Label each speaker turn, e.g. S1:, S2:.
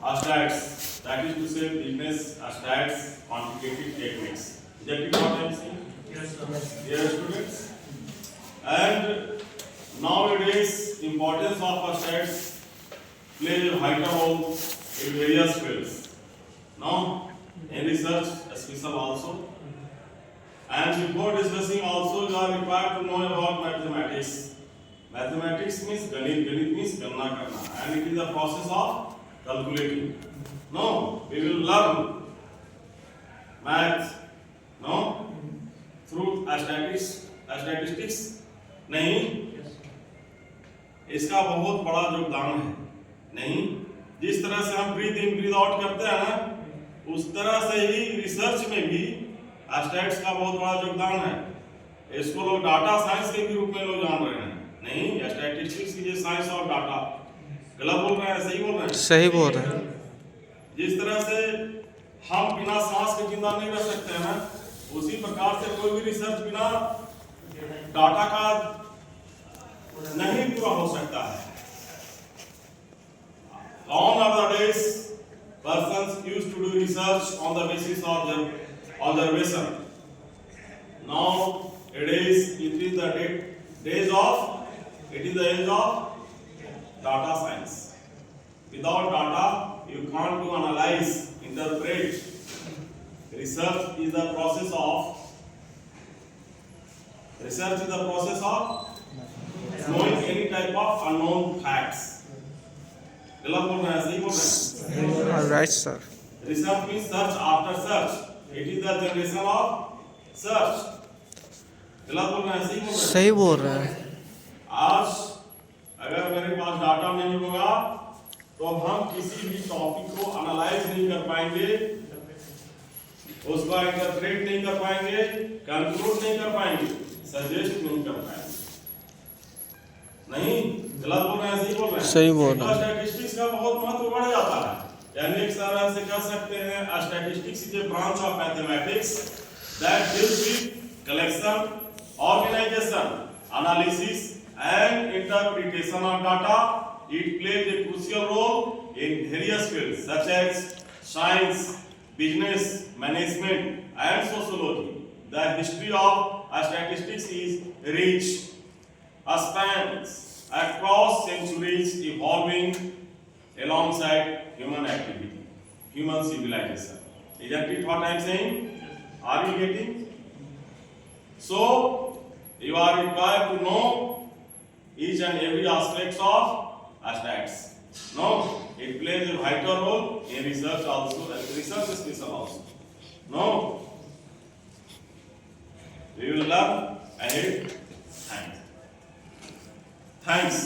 S1: stats, that is to say business stats, quantitative techniques. Is that it what I am saying?
S2: Yes, sir.
S1: Dear students, and nowadays importance of stats play a vital role in various fields. Now, in research, special also. And before discussing also, you are required to know about mathematics. Mathematics means ganit, ganit means ganna karna, and it is the process of calculating. No, we will learn math, no, through statistics. नहीं, इसका बहुत बड़ा योगदान है. नहीं, जिस तरह से हम ब्रीथ इन ब्रीथ आउट करते हैं ना, उस तरह से ही रिसर्च में भी स्टैट्स का बहुत बड़ा योगदान है. इसको लोग डाटा साइंस के भी रूप में लोग जान रहे हैं. नहीं, statistics is science of data. गलत बोल रहे हैं? सही बोल रहे हैं?
S3: सही बोल रहे हैं.
S1: जिस तरह से हम बिना सांस के जिंदा नहीं रह सकते हैं, उसी प्रकार से कोई भी रिसर्च बिना डाटा का नहीं पूरा हो सकता है. Gone are the days persons used to do research on the basis of observation. Now it is the age of data science. Without data, you can't do analyze, interpret. Research is the process of knowing any type of unknown facts. गलत बोल रहे हैं? सही बोल रहे हैं?
S3: Right sir.
S1: Research means search after search. It is the generation of search. गलत बोल रहे हैं? सही बोल रहे हैं?
S3: सही बोल रहे हैं.
S1: आज अगर मेरे पास डाटा नहीं होगा तो हम किसी भी टॉपिक को एनालाइज नहीं कर पाएंगे, उसका इंटरप्रेट नहीं कर पाएंगे, कंक्लूड नहीं कर पाएंगे, सजेस्ट नहीं कर पाएंगे. नहीं, गलत बोल रहे हैं? सही बोल रहे हैं?
S3: सही बोल रहे हैं.
S1: स्टैटिस्टिक्स का बहुत महत्व बढ़ जाता है. यानी एक तरह से कह सकते हैं statistics is a branch of mathematics that deals with collection, organisation, analysis and interpretation of data. It plays a crucial role in various fields such as science, business, management, and sociology. The history of statistics is rich, spans across centuries, evolving alongside human activity, human civilization. Isn't it what I am saying? Are you getting? So, you are required to know each and every aspect of stats. No, it plays a vital role in research also, research special also. No, we will learn ahead. Thanks.